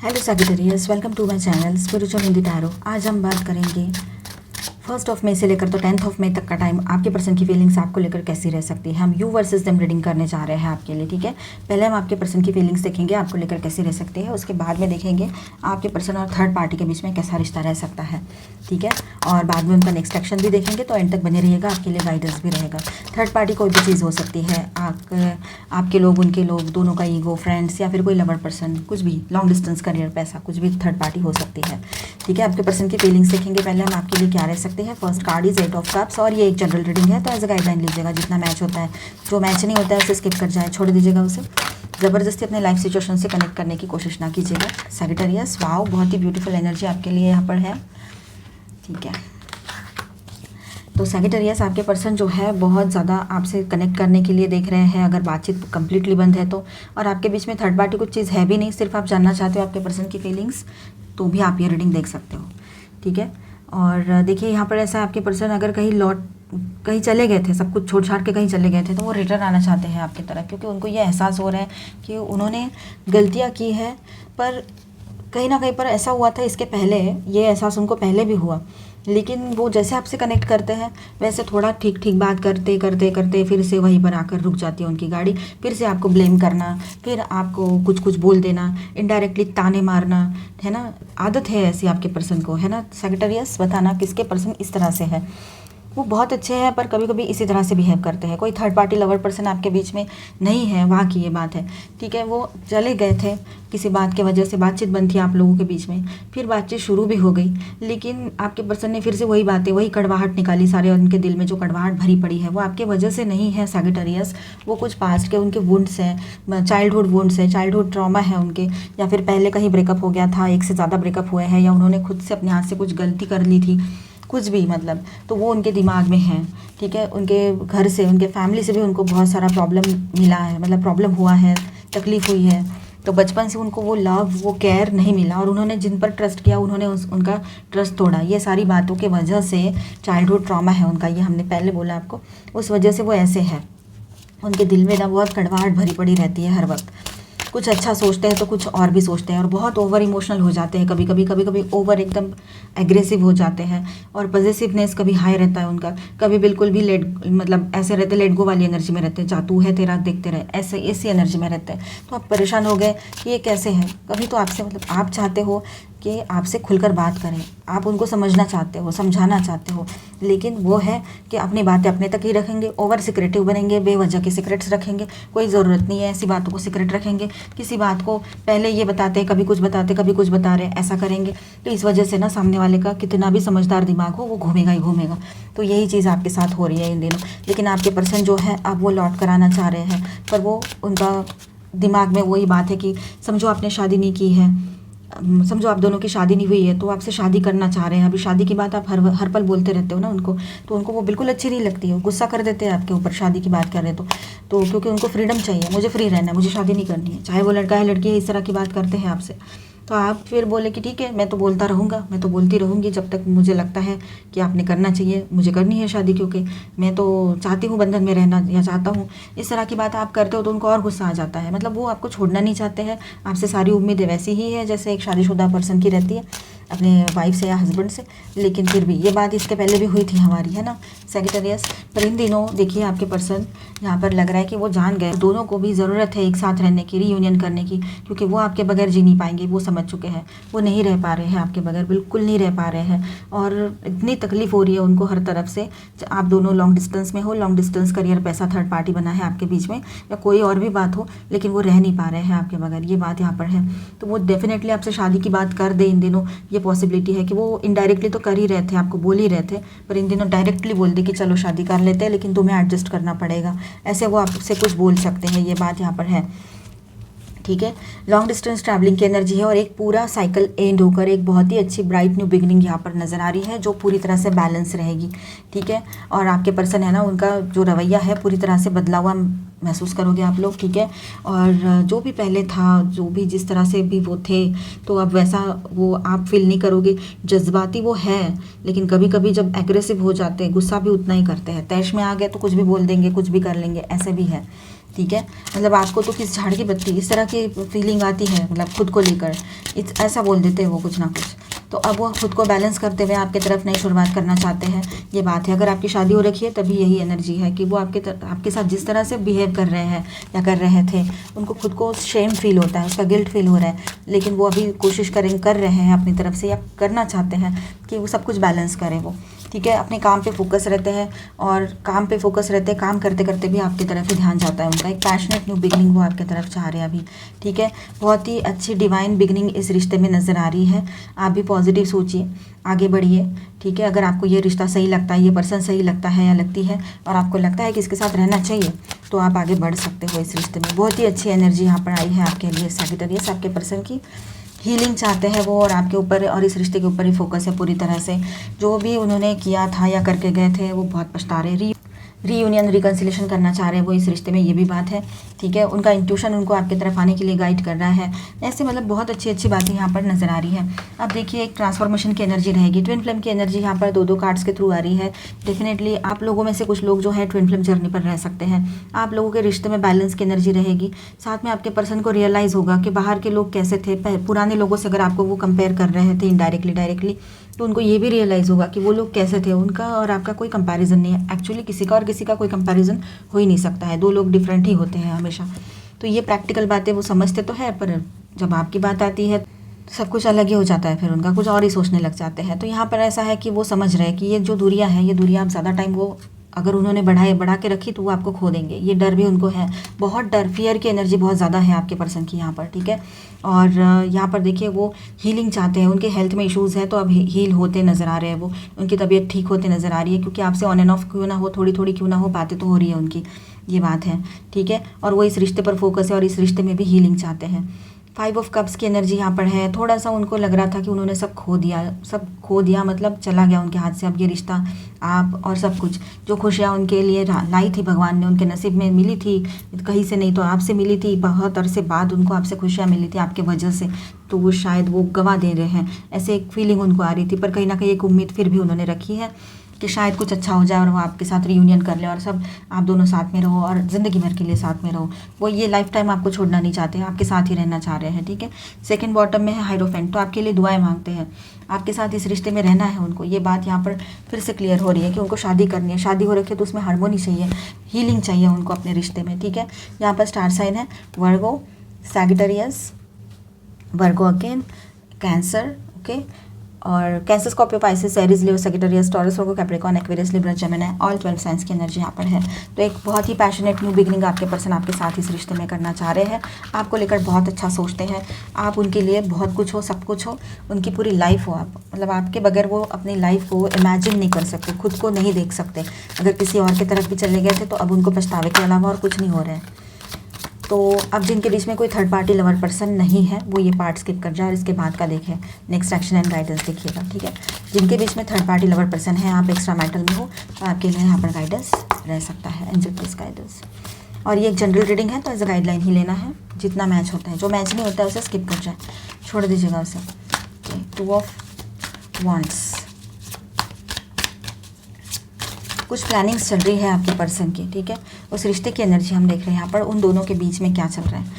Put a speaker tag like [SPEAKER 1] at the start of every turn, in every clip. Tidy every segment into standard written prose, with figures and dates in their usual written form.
[SPEAKER 1] Hello Sagittarius, welcome to my channel spiritual Hindi tarot. आज हम बात करेंगे 1 मई से लेकर तो 10 मई तक का टाइम आपके पर्सन की फीलिंग्स आपको लेकर कैसी रह सकती है। हम यू वर्सेस देम रीडिंग करने जा रहे हैं आपके लिए, ठीक है। पहले हम आपके पर्सन की फीलिंग्स देखेंगे आपको लेकर कैसी रह सकती है, उसके बाद में देखेंगे आपके पर्सन और थर्ड पार्टी के बीच में कैसा रिश्ता रह सकता है, ठीक है। और बाद में उनका नेक्स्ट एक्शन भी देखेंगे, तो एंड तक बने रहिएगा, आपके लिए गाइडेंस भी रहेगा। थर्ड पार्टी कोई भी चीज़ हो सकती है, आपके लोग, उनके लोग, दोनों का ईगो, फ्रेंड्स या फिर कोई लवर पर्सन, कुछ भी, लॉन्ग डिस्टेंस, करियर, पैसा, कुछ भी थर्ड पार्टी हो सकती है, ठीक है। आपके पर्सन की फीलिंग्स देखेंगे पहले हम आपके लिए क्या रह सकते हैं। First card is 8 of cups और ये एक जनरल रीडिंग है, तो एज अ गाइडलाइन लीजिएगा, जितना मैच होता है। जो मैच नहीं होता है उसे स्किप कर जाए, छोड़ दीजिएगा उसे। ज़बरदस्ती अपने लाइफ सिचुएशन से कनेक्ट करने की कोशिश ना कीजिएगा। सैजिटेरियस, वाओ, बहुत ही ब्यूटीफुल एनर्जी आपके लिए यहाँ पर है, ठीक है। तो सैजिटेरियस, आपके पर्सन जो है बहुत ज़्यादा आपसे कनेक्ट करने के लिए देख रहे हैं, अगर बातचीत कंप्लीटली बंद है तो। और आपके बीच में थर्ड पार्टी कुछ चीज़ है भी नहीं, सिर्फ आप जानना चाहते हो आपके पर्सन की फीलिंग्स, तो भी आप ये रीडिंग देख सकते हो, ठीक है। और देखिए यहाँ पर ऐसा, आपके पर्सन अगर कहीं चले गए थे, सब कुछ छोड़ छाड़ के कहीं चले गए थे, तो वो रिटर्न आना चाहते हैं आपकी तरफ, क्योंकि उनको ये एहसास हो रहा है कि उन्होंने गलतियाँ की है, पर कहीं ना कहीं पर ऐसा हुआ था इसके पहले, ये एहसास उनको पहले भी हुआ, लेकिन वो जैसे आपसे कनेक्ट करते हैं वैसे थोड़ा ठीक ठीक बात करते करते करते फिर से वहीं पर आकर रुक जाती है उनकी गाड़ी। फिर से आपको ब्लेम करना, फिर आपको कुछ कुछ बोल देना, इनडायरेक्टली ताने मारना, है ना। आदत है ऐसी आपके पर्सन को, है ना। सैजिटेरियस, बताना किसके पर्सन इस तरह से है। वो बहुत अच्छे हैं पर कभी कभी इसी तरह से बिहेव करते हैं। कोई थर्ड पार्टी लवर पर्सन आपके बीच में नहीं है, वहाँ की ये बात है, ठीक है। वो चले गए थे किसी बात की वजह से, बातचीत बंद थी आप लोगों के बीच में, फिर बातचीत शुरू भी हो गई, लेकिन आपके पर्सन ने फिर से वही बातें, वही कड़वाहट निकाली, सारे उनके दिल में जो कड़वाहट भरी पड़ी है वो आपके वजह से नहीं है सैजिटेरियस। वो कुछ पास्ट के उनके वुंड्स हैं, चाइल्डहुड वुंड्स हैं, चाइल्डहुड ट्रॉमा है उनके, या फिर पहले कहीं ब्रेकअप हो गया था, एक से ज़्यादा ब्रेकअप हुए हैं, या उन्होंने खुद से अपने हाथ से कुछ गलती कर ली थी, कुछ भी, मतलब, तो वो उनके दिमाग में है, ठीक है। उनके घर से, उनके फैमिली से भी उनको बहुत सारा प्रॉब्लम मिला है, मतलब प्रॉब्लम हुआ है, तकलीफ़ हुई है। तो बचपन से उनको वो लव, वो केयर नहीं मिला, और उन्होंने जिन पर ट्रस्ट किया उन्होंने उनका ट्रस्ट तोड़ा। ये सारी बातों के वजह से चाइल्डहुड ट्रॉमा है उनका, ये हमने पहले बोला आपको, उस वजह से वो ऐसे है। उनके दिल में ना बहुत कड़वाहट भरी पड़ी रहती है हर वक्त, कुछ अच्छा सोचते हैं तो कुछ और भी सोचते हैं, और बहुत ओवर इमोशनल हो जाते हैं कभी कभी ओवर एकदम एग्रेसिव हो जाते हैं, और पॉजिटिवनेस कभी हाई रहता है उनका, कभी बिल्कुल भी मतलब ऐसे रहते, लेट गो वाली एनर्जी में रहते हैं, जातू है तेरा देखते रहे, ऐसे इसी एनर्जी में रहते हैं। तो आप परेशान हो गए कि ये कैसे है। कभी तो आपसे, मतलब आप चाहते हो कि आपसे खुलकर बात करें, आप उनको समझना चाहते हो, समझाना चाहते हो, लेकिन वो है कि अपनी बातें अपने तक ही रखेंगे, ओवर सिक्रेटिव बनेंगे, बेवजह के सीक्रेट्स रखेंगे, कोई ज़रूरत नहीं है ऐसी बातों को सीक्रेट रखेंगे। किसी बात को पहले ये बताते, कभी कुछ बताते, कभी कुछ बता रहे, ऐसा करेंगे, तो इस वजह से ना सामने वाले का कितना भी समझदार दिमाग हो वो घूमेगा ही घूमेगा। तो यही चीज़ आपके साथ हो रही है इन दिनों। लेकिन आपके पर्सन जो है अब वो लौट कर आना चाह रहे हैं, पर वो, उनका दिमाग में वही बात है कि समझो आपने शादी नहीं की है, समझो आप दोनों की शादी नहीं हुई है, तो आपसे शादी करना चाह रहे हैं। अभी शादी की बात आप हर पल बोलते रहते हो ना उनको, तो उनको वो बिल्कुल अच्छी नहीं लगती है, गुस्सा कर देते हैं आपके ऊपर शादी की बात कर रहे तो क्योंकि उनको फ्रीडम चाहिए, मुझे फ्री रहना है, मुझे शादी नहीं करनी है, चाहे वो लड़का है लड़की है, इस तरह की बात करते हैं आपसे। तो आप फिर बोले कि ठीक है, मैं तो बोलता रहूँगा, मैं तो बोलती रहूँगी जब तक मुझे लगता है कि आपने करना चाहिए, मुझे करनी है शादी, क्योंकि मैं तो चाहती हूँ बंधन में रहना, या चाहता हूँ। इस तरह की बात आप करते हो तो उनको और गुस्सा आ जाता है, मतलब वो आपको छोड़ना नहीं चाहते हैं, आपसे सारी उम्मीदें वैसी ही है जैसे एक शादीशुदा पर्सन की रहती है अपने वाइफ से या हस्बैंड से। लेकिन फिर भी ये बात इसके पहले भी हुई थी हमारी, है ना सैजिटेरियस। पर इन दिनों देखिए आपके पर्सन यहाँ पर लग रहा है कि वो जान गए, दोनों को भी ज़रूरत है एक साथ रहने की, रीयूनियन करने की, क्योंकि वो आपके बगैर जी नहीं पाएंगे, वो समझ चुके हैं, वो नहीं रह पा रहे हैं आपके बगैर, बिल्कुल नहीं रह पा रहे हैं। और इतनी तकलीफ़ हो रही है उनको हर तरफ से। आप दोनों लॉन्ग डिस्टेंस में हो, लॉन्ग डिस्टेंस, करियर, पैसा, थर्ड पार्टी बना है आपके बीच में, या कोई और भी बात हो, लेकिन वो रह नहीं पा रहे हैं आपके बगैर, ये बात यहाँ पर है। तो वो डेफिनेटली आपसे शादी की बात कर दे इन दिनों, ये पॉसिबिलिटी है कि वो इनडायरेक्टली तो कर ही रहे थे, आपको बोल ही रहे थे, पर इन दिनों डायरेक्टली बोल दे कि चलो शादी कर लेते हैं, लेकिन तुम्हें एडजस्ट करना पड़ेगा, ऐसे वो आपसे कुछ बोल सकते हैं, ये बात यहाँ पर है, ठीक है। लॉन्ग डिस्टेंस ट्रैवलिंग की एनर्जी है, और एक पूरा साइकिल एंड होकर एक बहुत ही अच्छी ब्राइट न्यू बिगनिंग यहाँ पर नज़र आ रही है, जो पूरी तरह से बैलेंस रहेगी, ठीक है। और आपके पर्सन है ना, उनका जो रवैया है पूरी तरह से बदला हुआ महसूस करोगे आप लोग, ठीक है। और जो भी पहले था, जो भी जिस तरह से भी वो थे, तो अब वैसा वो आप फील नहीं करोगे। जज्बाती वो है, लेकिन कभी कभी जब एग्रेसिव हो जाते हैं, गुस्सा भी उतना ही करते हैं, तैश में आ गए तो कुछ भी बोल देंगे, कुछ भी कर लेंगे, ऐसे भी है, ठीक है। मतलब आपको तो किस झाड़ की पत्ती इस तरह की फीलिंग आती है, मतलब खुद को लेकर ऐसा बोल देते हैं वो कुछ ना कुछ। तो अब वो खुद को बैलेंस करते हुए आपके तरफ नई शुरुआत करना चाहते हैं, ये बात है। अगर आपकी शादी हो रखी है तभी यही एनर्जी है कि वो आपके साथ जिस तरह से बिहेव कर रहे हैं या कर रहे थे, उनको खुद को शेम फील होता है, उसका गिल्ट फील हो रहा है, लेकिन वो अभी कोशिश कर रहे हैं अपनी तरफ से, या करना चाहते हैं कि वो सब कुछ बैलेंस करें वो, ठीक है। अपने काम पे फोकस रहते हैं, और काम पे फोकस रहते हैं, काम करते करते भी आपकी तरफ ही ध्यान जाता है उनका। एक पैशनेट न्यू बिगनिंग वो आपकी तरफ चाह रहे हैं अभी, ठीक है। बहुत ही अच्छी डिवाइन बिगनिंग इस रिश्ते में नज़र आ रही है। आप भी पॉजिटिव सोचिए, आगे बढ़िए, ठीक है। अगर आपको ये रिश्ता सही लगता है, ये पर्सन सही लगता है या लगती है, और आपको लगता है कि इसके साथ रहना चाहिए, तो आप आगे बढ़ सकते हो इस रिश्ते में। बहुत ही अच्छी एनर्जी यहाँ पर आई है आपके लिए सैजिटेरियस। आपके पर्सन की हीलिंग चाहते हैं वो, और आपके ऊपर और इस रिश्ते के ऊपर ही फोकस है पूरी तरह से। जो भी उन्होंने किया था या करके गए थे वो बहुत पछता रहे, रीयूनियन रिकन्सिलेशन करना चाह रहे हैं वो इस रिश्ते में, ये भी बात है, ठीक है। उनका इंट्यूशन उनको आपकी तरफ आने के लिए गाइड कर रहा है। ऐसे मतलब बहुत अच्छी अच्छी बातें यहाँ पर नज़र आ रही है। अब देखिए एक ट्रांसफॉर्मेशन की एनर्जी रहेगी, ट्विन फ्लेम की एनर्जी यहाँ पर दो कार्ड्स के थ्रू आ रही है। डेफिनेटली आप लोगों में से कुछ लोग जो है ट्विन फ्लेम जर्नी पर रह सकते हैं। आप लोगों के रिश्ते में बैलेंस की एनर्जी रहेगी। साथ में आपके पर्सन को रियलाइज़ होगा कि बाहर के लोग कैसे थे, पुराने लोगों से अगर आपको वो कंपेयर कर रहे थे इनडायरेक्टली डायरेक्टली, तो उनको ये भी रियलाइज़ होगा कि वो लोग कैसे थे। उनका और आपका कोई कंपैरिजन नहीं है, एक्चुअली किसी का और किसी का कोई कंपैरिजन हो ही नहीं सकता है, दो लोग डिफरेंट ही होते हैं हमेशा। तो ये प्रैक्टिकल बातें वो समझते तो है, पर जब आपकी बात आती है सब कुछ अलग ही हो जाता है, फिर उनका कुछ और ही सोचने लग जाते हैं। तो यहाँ पर ऐसा है कि वो समझ रहे हैं कि ये जो दूरियाँ हैं, ये दूरियाँ आप ज़्यादा टाइम वो अगर उन्होंने बढ़ा के रखी तो वो आपको खो देंगे, ये डर भी उनको है। बहुत डर, फियर की एनर्जी बहुत ज़्यादा है आपके पर्सन की यहाँ पर, ठीक है। और यहाँ पर देखिए वो हीलिंग चाहते हैं, उनके हेल्थ में इश्यूज़ है तो अब हील होते नज़र आ रहे हैं वो, उनकी तबीयत ठीक होते नज़र आ रही है, क्योंकि आपसे ऑन एंड ऑफ क्यों ना हो, थोड़ी थोड़ी क्यों ना हो, बातें तो हो रही है उनकी, ये बात है, ठीक है। और वो इस रिश्ते पर फोकस है और इस रिश्ते में भी हीलिंग चाहते हैं। 5 ऑफ कप्स की एनर्जी यहाँ पर है। थोड़ा सा उनको लग रहा था कि उन्होंने सब खो दिया, मतलब चला गया उनके हाथ से अब ये रिश्ता, आप और सब कुछ। जो खुशियाँ उनके लिए लाई थी भगवान ने, उनके नसीब में मिली थी, कहीं से नहीं तो आपसे मिली थी, बहुत अरसे बाद उनको आपसे खुशियाँ मिली थी आपके वजह से, तो वो शायद वो गवा दे रहे हैं, ऐसे एक फीलिंग उनको आ रही थी। पर कहीं ना कहीं एक उम्मीद फिर भी उन्होंने रखी है कि शायद कुछ अच्छा हो जाए और वो आपके साथ रियूनियन कर ले और सब आप दोनों साथ में रहो और ज़िंदगी भर के लिए साथ में रहो। वो ये लाइफ टाइम आपको छोड़ना नहीं चाहते हैं, आपके साथ ही रहना चाह रहे हैं, ठीक है। सेकंड बॉटम में है हाइरोफेंट, तो आपके लिए दुआएं मांगते हैं, आपके साथ इस रिश्ते में रहना है उनको। ये बात यहाँ पर फिर से क्लियर हो रही है कि उनको शादी करनी है, शादी हो रखी है तो उसमें हार्मोनी चाहिए, हीलिंग चाहिए उनको अपने रिश्ते में, ठीक है। यहाँ पर स्टार साइन है Virgo, Sagittarius, Virgo again, Cancer, okay. और Cancer, Scorpio, Pisces, Aries, Leo, Sagittarius, Taurus, Virgo, Capricorn, Aquarius, Libra, Gemini, all 12 signs की एनर्जी यहाँ पर है। तो एक बहुत ही पैशनेट न्यू बिगनिंग आपके पर्सन आपके साथ इस रिश्ते में करना चाह रहे हैं। आपको लेकर बहुत अच्छा सोचते हैं, आप उनके लिए बहुत कुछ हो, सब कुछ हो, उनकी पूरी लाइफ हो आप, मतलब आपके बगैर वो अपनी लाइफ को इमेजिन नहीं कर सकते, खुद को नहीं देख सकते। अगर किसी और की तरफ भी चले गए थे तो अब उनको पछतावे के अलावा और कुछ नहीं हो रहा है। तो अब जिनके बीच में कोई थर्ड पार्टी लवर पर्सन नहीं है वो ये पार्ट स्किप कर जाए और इसके बाद का देखें, नेक्स्ट एक्शन एंड गाइडेंस देखिएगा, ठीक है। जिनके बीच में थर्ड पार्टी लवर पर्सन है, आप एक्स्ट्रा मैटल में हो तो आपके लिए यहाँ पर गाइडेंस रह सकता है, एंजल प्लीज गाइडेंस। और ये एक जनरल रीडिंग है तो एज अ गाइडलाइन ही लेना है, जितना मैच होता है, जो मैच नहीं होता है उसे स्किप कर जाए, छोड़ दीजिएगा उसे। 2 ऑफ वांड्स, कुछ प्लानिंग्स चल रही है आपके पर्सन की, ठीक है। उस रिश्ते की एनर्जी हम देख रहे हैं यहाँ पर, उन दोनों के बीच में क्या चल रहा है,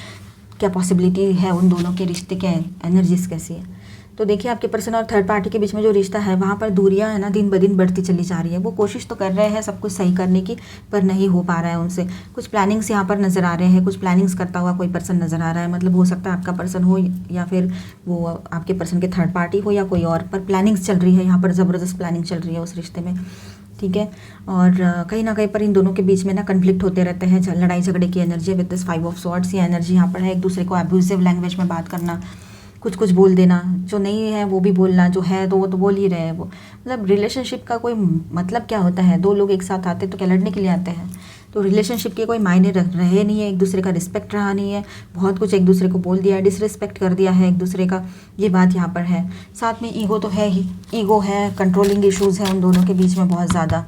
[SPEAKER 1] क्या पॉसिबिलिटी है, उन दोनों के रिश्ते के एनर्जीज कैसी है। तो देखिए आपके पर्सन और थर्ड पार्टी के बीच में जो रिश्ता है वहाँ पर दूरियाँ है ना दिन ब दिन बढ़ती चली जा रही है। वो कोशिश तो कर रहे हैं सब कुछ सही करने की, पर नहीं हो पा रहा है उनसे। कुछ प्लानिंग्स यहाँ पर नज़र आ रहे हैं, कुछ प्लानिंग्स करता हुआ कोई पर्सन नज़र आ रहा है, मतलब हो सकता है आपका पर्सन हो या फिर वो आपके पर्सन के थर्ड पार्टी हो या कोई और, पर प्लानिंग्स चल रही है यहाँ पर, ज़बरदस्त प्लानिंग चल रही है उस रिश्ते में, ठीक है। और कहीं ना कहीं पर इन दोनों के बीच में ना कन्फ्लिक्ट होते रहते हैं, लड़ाई झगड़े की energy with this 5 of swords. ये एनर्जी यहाँ पर है, एक दूसरे को अब्यूजिव लैंग्वेज में बात करना, कुछ बोल देना, जो नहीं है वो भी बोलना, जो है तो वो तो बोल ही रहे हैं वो। मतलब रिलेशनशिप का कोई मतलब क्या होता है, दो लोग एक साथ आते तो क्या लड़ने के लिए आते हैं। तो रिलेशनशिप के कोई मायने रहे नहीं है, एक दूसरे का रिस्पेक्ट रहा नहीं है, बहुत कुछ एक दूसरे को बोल दिया है, डिसरिस्पेक्ट कर दिया है एक दूसरे का, ये बात यहाँ पर है। साथ में ईगो तो है ही, ईगो है, कंट्रोलिंग इश्यूज़ है उन दोनों के बीच में बहुत ज़्यादा,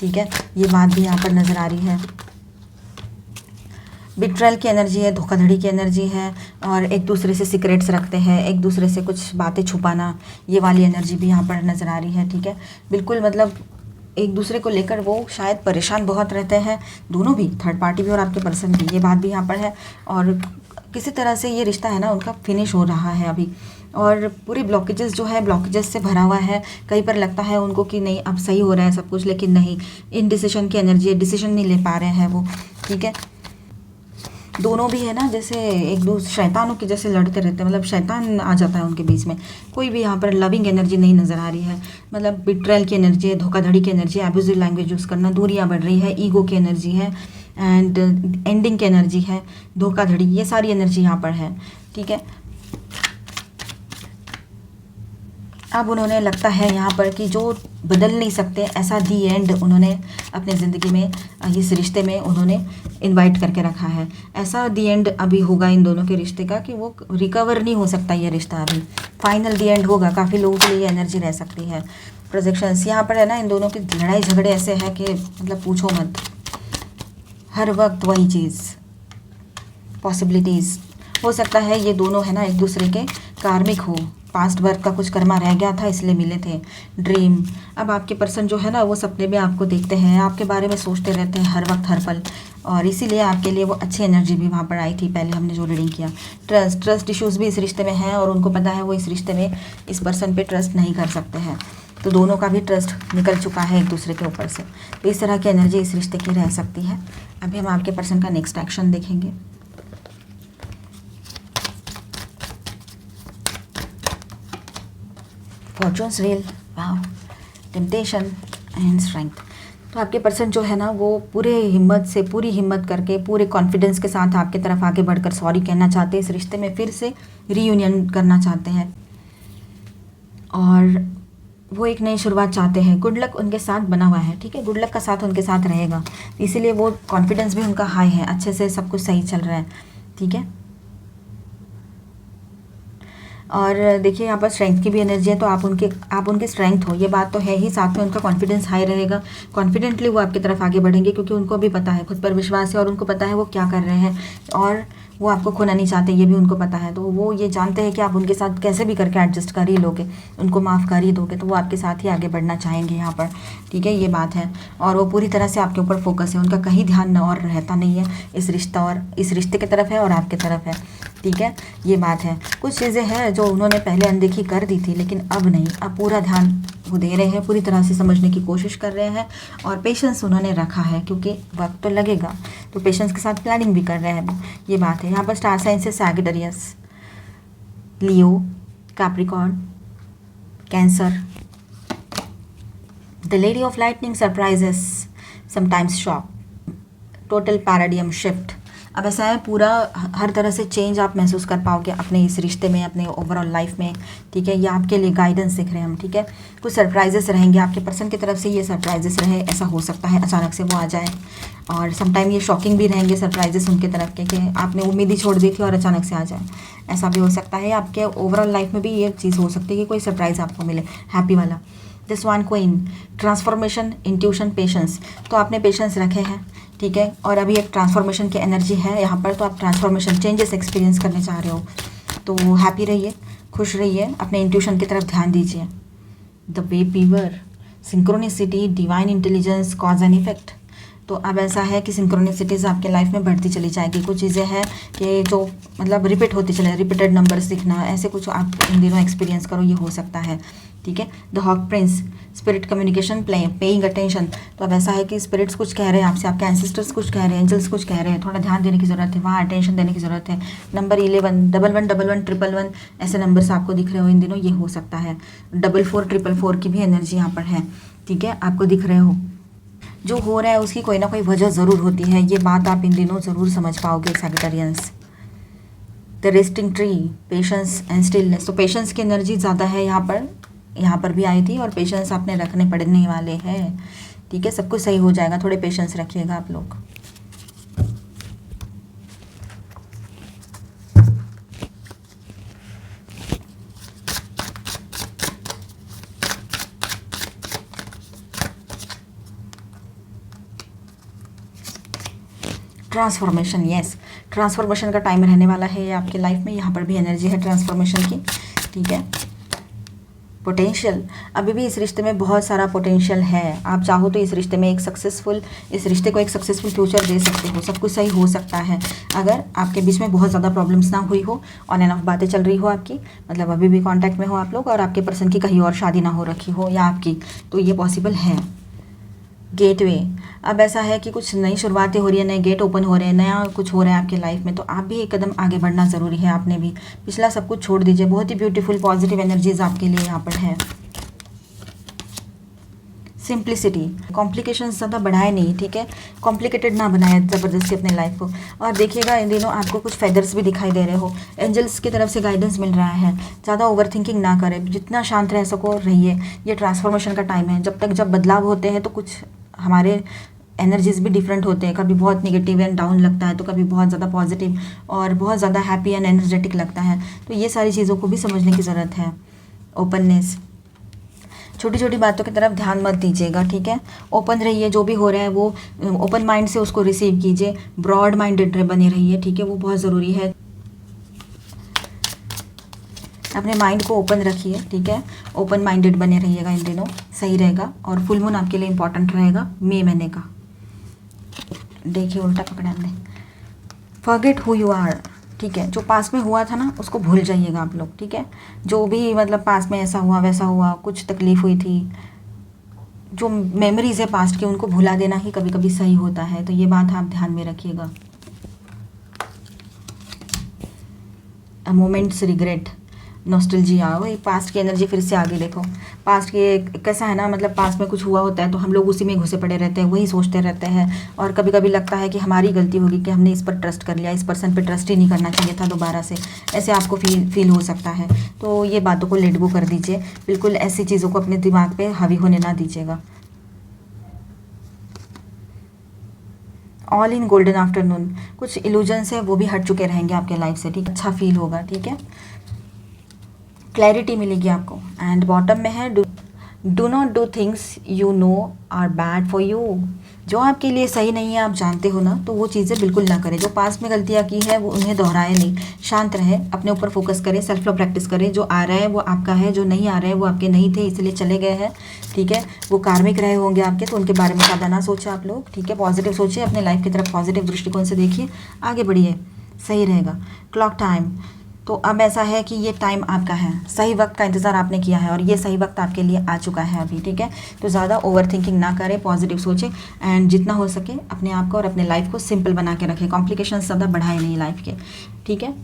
[SPEAKER 1] ठीक है। ये बात भी यहाँ पर नज़र आ रही है। बिट्रेल की एनर्जी है, धोखाधड़ी की एनर्जी है, और एक दूसरे से सीक्रेट्स रखते हैं, एक दूसरे से कुछ बातें छुपाना, ये वाली एनर्जी भी यहाँ पर नज़र आ रही है, ठीक है। बिल्कुल मतलब एक दूसरे को लेकर वो शायद परेशान बहुत रहते हैं, दोनों भी, थर्ड पार्टी भी और आपके पर्सन भी, ये बात भी यहाँ पर है। और किसी तरह से ये रिश्ता है ना उनका फिनिश हो रहा है अभी, और पूरे ब्लॉकेजेस जो है ब्लॉकेजेस से भरा हुआ है। कहीं पर लगता है उनको कि नहीं अब सही हो रहा है सब कुछ, लेकिन नहीं, इनडिसीजन की एनर्जी है, डिसीजन नहीं ले पा रहे हैं वो, ठीक है। दोनों भी है ना जैसे एक दूसरे शैतानों के जैसे लड़ते रहते हैं, मतलब शैतान आ जाता है उनके बीच में। कोई भी यहाँ पर लविंग एनर्जी नहीं नज़र आ रही है, मतलब बिट्रेल की एनर्जी है, धोखाधड़ी की एनर्जी है, एब्यूजिव लैंग्वेज यूज़ करना, दूरियाँ बढ़ रही है, ईगो की एनर्जी है, एंड एंडिंग की एनर्जी है, धोखाधड़ी, ये सारी एनर्जी यहाँ पर है, ठीक है। अब उन्होंने लगता है यहाँ पर कि जो बदल नहीं सकते, ऐसा दी एंड उन्होंने अपने ज़िंदगी में इस रिश्ते में उन्होंने इनवाइट करके रखा है। ऐसा दी एंड अभी होगा इन दोनों के रिश्ते का कि वो रिकवर नहीं हो सकता ये रिश्ता, अभी फाइनल दी एंड होगा। काफ़ी लोगों के लिए ये एनर्जी रह सकती है। प्रोजेक्शंस यहाँ पर है ना, इन दोनों की लड़ाई झगड़े ऐसे हैं कि मतलब पूछो मत, हर वक्त वही चीज़, पॉसिबिलिटीज़। हो सकता है ये दोनों है ना एक दूसरे के कार्मिक हो, पास्ट वर्क का कुछ कर्मा रह गया था इसलिए मिले थे। ड्रीम, अब आपके पर्सन जो है ना वो सपने में आपको देखते हैं, आपके बारे में सोचते रहते हैं हर वक्त हर पल, और इसीलिए आपके लिए वो अच्छी एनर्जी भी वहाँ पर आई थी पहले हमने जो रीडिंग किया। ट्रस्ट इश्यूज़ भी इस रिश्ते में हैं, और उनको पता है वो इस रिश्ते में इस पर्सन पे ट्रस्ट नहीं कर सकते हैं, तो दोनों का भी ट्रस्ट निकल चुका है एक दूसरे के ऊपर से। तो इस तरह की एनर्जी इस रिश्ते की रह सकती है। अभी हम आपके पर्सन का नेक्स्ट एक्शन देखेंगे। Fortunes wheel, wow, temptation and strength. तो आपके पर्सन जो है ना वो पूरी हिम्मत करके, पूरे कॉन्फिडेंस के साथ आपके तरफ आगे बढ़कर सॉरी कहना चाहते हैं, इस रिश्ते में फिर से रीयूनियन करना चाहते हैं, और वो एक नई शुरुआत चाहते हैं। गुड लक उनके साथ बना हुआ है, ठीक है, गुड लक का साथ उनके साथ रहेगा, इसीलिए वो कॉन्फिडेंस भी उनका हाई है, अच्छे से सब कुछ सही चल रहा है, ठीक है। और देखिए यहाँ पर स्ट्रेंथ की भी एनर्जी है, तो आप उनकी स्ट्रेंथ हो, ये बात तो है ही, साथ में उनका कॉन्फिडेंस हाई रहेगा। कॉन्फिडेंटली वो आपकी तरफ आगे बढ़ेंगे, क्योंकि उनको भी पता है, खुद पर विश्वास है, और उनको पता है वो क्या कर रहे हैं, और वो आपको खोना नहीं चाहते, ये भी उनको पता है। तो वो ये जानते हैं कि आप उनके साथ कैसे भी करके एडजस्ट कर ही लोगे, उनको माफ़ कर ही दोगे, तो वो आपके साथ ही आगे बढ़ना चाहेंगे यहाँ पर, ठीक है, ये बात है। और वो पूरी तरह से आपके ऊपर फोकस है, उनका कहीं ध्यान और रहता नहीं है, इस रिश्ते की तरफ है और आपकी तरफ है, ठीक है, ये बात है। कुछ चीज़ें हैं जो उन्होंने पहले अनदेखी कर दी थी, लेकिन अब नहीं, अब पूरा ध्यान वो दे रहे हैं, पूरी तरह से समझने की कोशिश कर रहे हैं, और पेशेंस उन्होंने रखा है, क्योंकि वक्त तो लगेगा, तो पेशेंस के साथ प्लानिंग भी कर रहे हैं, ये बात है। यहाँ पर स्टार साइन से Sagittarius, Leo, Capricorn, cancer, the lady of lightning surprises, sometimes shock, total paradigm shift. अब ऐसा है, पूरा हर तरह से चेंज आप महसूस कर पाओगे अपने इस रिश्ते में, अपने ओवरऑल लाइफ में, ठीक है। ये आपके लिए गाइडेंस दिख रहे हैं हम, ठीक है। कुछ सरप्राइजेस रहेंगे आपके पर्सन की तरफ से, ये सरप्राइजेस रहे, ऐसा हो सकता है अचानक से वो आ जाए, और समटाइम ये शॉकिंग भी रहेंगे सरप्राइजेस उनके तरफ के, कि आपने उम्मीद ही छोड़ दी थी और अचानक से आ जाए, ऐसा भी हो सकता है। आपके ओवरऑल लाइफ में भी ये चीज़ हो सकती है कि कोई सरप्राइज़ आपको मिले, हैप्पी वाला। This one queen, transformation, intuition, patience. तो आपने पेशेंस रखे हैं, ठीक है, और अभी एक ट्रांसफॉर्मेशन की एनर्जी है यहाँ पर, तो आप ट्रांसफॉर्मेशन, चेंजेस एक्सपीरियंस करने चाह रहे हो, तो हैप्पी रहिए, खुश रहिए, अपने इंट्यूशन की तरफ ध्यान दीजिए। The way weaver, synchronicity, divine intelligence, cause and effect. तो अब ऐसा है कि सिंक्रोनिसिटीज़ आपके लाइफ में बढ़ती चली जाएगी। कुछ चीज़ें हैं कि जो मतलब रिपीट होती चले, रिपीटेड नंबर्स दिखना, ऐसे कुछ आप इन दिनों एक्सपीरियंस करो, ये हो सकता है, ठीक है। The hawk prince, spirit communication, paying attention. तो अब ऐसा है कि स्पिरिट्स कुछ कह रहे हैं आपसे, आपके एंसेस्टर्स कुछ कह रहे हैं, एंजल्स कुछ कह रहे हैं, थोड़ा ध्यान देने की ज़रूरत है, वहाँ अटेंशन देने की ज़रूरत है। नंबर 11, 111111, ऐसे नंबर्स आपको दिख रहे हो इन दिनों, ये हो सकता है। 4444 की भी एनर्जी यहाँ पर है, ठीक है, आपको दिख रहे हो। जो हो रहा है उसकी कोई ना कोई वजह ज़रूर होती है, ये बात आप इन दिनों ज़रूर समझ पाओगे Sagittarians. The resting tree, patience and stillness. तो पेशेंस की एनर्जी ज़्यादा है यहाँ पर भी आई थी, और पेशेंस आपने रखने पड़ने वाले हैं, ठीक है, सब कुछ सही हो जाएगा, थोड़े पेशेंस रखिएगा आप लोग। ट्रांसफॉर्मेशन, यस, ट्रांसफॉर्मेशन का टाइम रहने वाला है ये आपके लाइफ में, यहाँ पर भी एनर्जी है ट्रांसफॉर्मेशन की, ठीक है। पोटेंशियल, अभी भी इस रिश्ते में बहुत सारा पोटेंशियल है। आप चाहो तो इस रिश्ते में इस रिश्ते को एक सक्सेसफुल फ्यूचर दे सकते हो। सब कुछ सही हो सकता है अगर आपके बीच में बहुत ज़्यादा प्रॉब्लम्स ना हुई हो, ऑन एंड ऑफ बातें चल रही हो आपकी, मतलब अभी भी कांटेक्ट में हो आप लोग और आपके पर्सन की कहीं और शादी ना हो रखी हो या आपकी, तो ये पॉसिबल है। गेटवे, अब ऐसा है कि कुछ नई शुरुआतें हो रही है, नए गेट ओपन हो रहे हैं, नया कुछ हो रहा है आपके लाइफ में, तो आप भी एक कदम आगे बढ़ना ज़रूरी है। आपने भी पिछला सब कुछ छोड़ दीजिए। बहुत ही ब्यूटीफुल पॉजिटिव एनर्जीज आपके लिए यहाँ पर है। सिंप्लिसिटी, कॉम्प्लिकेशन ज़्यादा बढ़ाए नहीं, ठीक है, कॉम्प्लिकेटेड ना बनाए ज़बरदस्ती अपने लाइफ को। और देखिएगा इन दिनों आपको कुछ फेदर्स भी दिखाई दे रहे हो, एंजल्स की तरफ से गाइडेंस मिल रहा है। ज़्यादा ओवर थिंकिंग ना करें, जितना शांत रह सको रहिए। ये ट्रांसफॉर्मेशन का टाइम है। जब बदलाव होते हैं तो कुछ हमारे एनर्जीज भी डिफरेंट होते हैं। कभी बहुत निगेटिव एंड डाउन लगता है तो कभी बहुत ज़्यादा पॉजिटिव और बहुत ज़्यादा हैप्पी एंड एनर्जेटिक लगता है। तो ये सारी चीज़ों को भी समझने की ज़रूरत है। ओपननेस, छोटी छोटी बातों की तरफ ध्यान मत दीजिएगा, ठीक है। ओपन रहिए, जो भी हो रहा है वो ओपन माइंड से उसको रिसीव कीजिए। ब्रॉड माइंडेड बने रहिए, ठीक है, वो बहुत ज़रूरी है। अपने माइंड को ओपन रखिए, ठीक है, ओपन माइंडेड बने रहिएगा, इन दिनों सही रहेगा। और फुल मून आपके लिए इंपॉर्टेंट रहेगा मई महीने का। देखिए उल्टा पकड़ा हमने। फॉरगेट हु यू आर, ठीक है, जो पास में हुआ था ना उसको भूल जाइएगा आप लोग, ठीक है। जो भी मतलब पास में ऐसा हुआ वैसा हुआ, कुछ तकलीफ़ हुई थी, जो मेमोरीज है पास्ट की उनको भुला देना ही कभी कभी सही होता है। तो ये बात आप ध्यान में रखिएगा। अ मोमेंट्स रिग्रेट, नॉस्टैल्जिया, वही पास्ट की एनर्जी फिर से आगे देखो। पास्ट के कैसा है ना, मतलब पास्ट में कुछ हुआ होता है तो हम लोग उसी में घुसे पड़े रहते हैं, वही सोचते रहते हैं। और कभी कभी लगता है कि हमारी गलती होगी कि हमने इस पर ट्रस्ट कर लिया, इस पर्सन पे ट्रस्ट ही नहीं करना चाहिए था दोबारा से। ऐसे आपको फील हो सकता है। तो ये बातों को लेट गो कर दीजिए, बिल्कुल ऐसी चीज़ों को अपने दिमाग पे हावी होने ना दीजिएगा। ऑल इन गोल्डन आफ्टरनून, कुछ इल्यूजन्स है वो भी हट चुके रहेंगे आपके लाइफ से, ठीक, अच्छा फील होगा, ठीक है, क्लैरिटी मिलेगी आपको। एंड बॉटम में है do not do things you know are bad for you, जो आपके लिए सही नहीं है आप जानते हो ना, तो वो चीज़ें बिल्कुल ना करें। जो पास में गलतियाँ की है वो उन्हें दोहराए नहीं, शांत रहे, अपने ऊपर फोकस करें, सेल्फ लव प्रैक्टिस करें। जो आ रहा है वो आपका है, जो नहीं आ रहा है वो आपके नहीं थे इसलिए चले गए हैं, ठीक है। वो कार्मिक रहे होंगे आपके, तो उनके बारे में ज़्यादा ना सोचें आप लोग, ठीक है। पॉजिटिव सोचिए, अपने लाइफ की तरफ पॉजिटिव दृष्टिकोण से देखिए, आगे बढ़िए, सही रहेगा। क्लॉक टाइम, तो अब ऐसा है कि ये टाइम आपका है, सही वक्त का इंतज़ार आपने किया है और ये सही वक्त आपके लिए आ चुका है अभी, ठीक है। तो ज़्यादा ओवर थिंकिंग ना करें, पॉजिटिव सोचें एंड जितना हो सके अपने आप को और अपने लाइफ को सिंपल बना के रखें। कॉम्प्लिकेशन ज़्यादा बढ़ाए नहीं लाइफ के, ठीक है।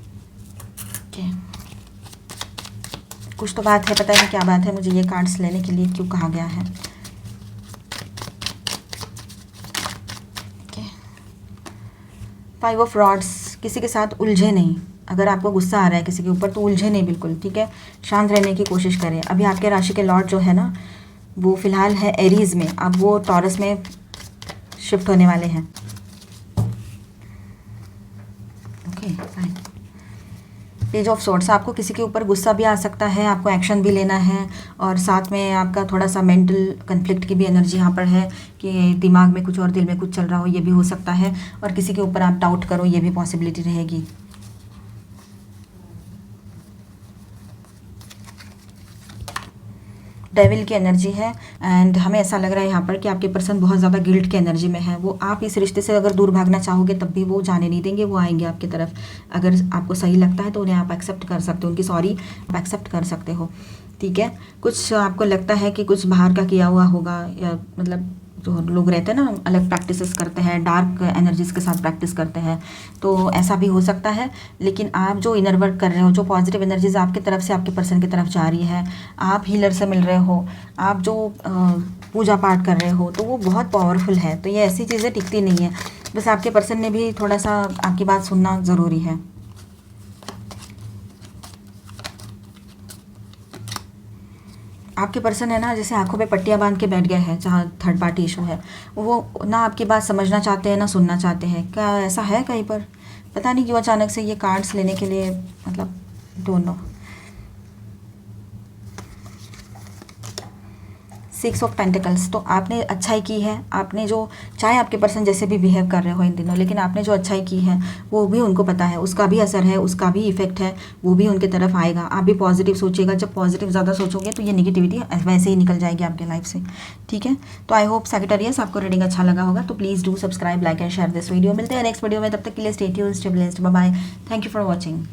[SPEAKER 1] कुछ तो बात है, पता नहीं क्या बात है, मुझे ये कार्ड्स लेने के लिए क्यों कहा गया है। फाइव ऑफ रॉड्स, किसी के साथ उलझे नहीं। अगर आपको गुस्सा आ रहा है किसी के ऊपर तो उलझे नहीं बिल्कुल, ठीक है, शांत रहने की कोशिश करें। अभी आपके राशि के लॉर्ड जो है ना वो फिलहाल है एरीज में, अब वो टॉरस में शिफ्ट होने वाले हैं। Okay fine. Page of swords, आपको किसी के ऊपर गुस्सा भी आ सकता है, आपको एक्शन भी लेना है और साथ में आपका थोड़ा सा मेंटल कन्फ्लिक्ट की भी एनर्जी यहाँ पर है कि दिमाग में कुछ और दिल में कुछ चल रहा हो, ये भी हो सकता है। और किसी के ऊपर आप डाउट करो, ये भी पॉसिबिलिटी रहेगी। डेविल की एनर्जी है एंड हमें ऐसा लग रहा है यहाँ पर कि आपके पर्सन बहुत ज़्यादा गिल्ट की एनर्जी में है। वो आप इस रिश्ते से अगर दूर भागना चाहोगे तब भी वो जाने नहीं देंगे, वो आएंगे आपकी तरफ। अगर आपको सही लगता है तो उन्हें आप एक्सेप्ट कर सकते हो, उनकी सॉरी आप एक्सेप्ट कर सकते हो, ठीक है। कुछ आपको लगता है कि कुछ बाहर का किया हुआ होगा, या मतलब जो लोग रहते हैं ना अलग प्रैक्टिसेस करते हैं, डार्क एनर्जीज के साथ प्रैक्टिस करते हैं, तो ऐसा भी हो सकता है। लेकिन आप जो इनर वर्क कर रहे हो, जो पॉजिटिव एनर्जीज आपकी तरफ से आपके पर्सन की तरफ जा रही है, आप हीलर से मिल रहे हो, आप जो पूजा पाठ कर रहे हो, तो वो बहुत पावरफुल है। तो ये ऐसी चीज़ें टिकती नहीं है, बस आपके पर्सन ने भी थोड़ा सा आपकी बात सुनना ज़रूरी है। आपके पर्सन है ना जैसे आंखों पे पट्टियाँ बांध के बैठ गए हैं, जहाँ थर्ड पार्टी इशू है, वो ना आपकी बात समझना चाहते हैं ना सुनना चाहते हैं। क्या ऐसा है कहीं पर? पता नहीं क्यों अचानक से ये कार्ड्स लेने के लिए, मतलब don't know. Six of pentacles, तो आपने अच्छाई की है, आपने जो चाहे आपके पर्सन जैसे भी बिहेव कर रहे हो इन दिनों, लेकिन आपने जो अच्छाई की है वो भी उनको पता है, उसका भी असर है, उसका भी इफेक्ट है, वो भी उनके तरफ आएगा। आप भी पॉजिटिव सोचिएगा, जब पॉजिटिव ज़्यादा सोचोगे तो ये निगेटिविटी वैसे ही निकल जाएगी आपके लाइफ से, ठीक है। तो आई होप सैजिटेरियस आपको रीडिंग अच्छा लगा होगा, तो please do subscribe, like and share this video. मिलते हैं नेक्स्ट वीडियो में, तब तक के लिए stay tuned, stay blessed, bye bye, thank you for watching.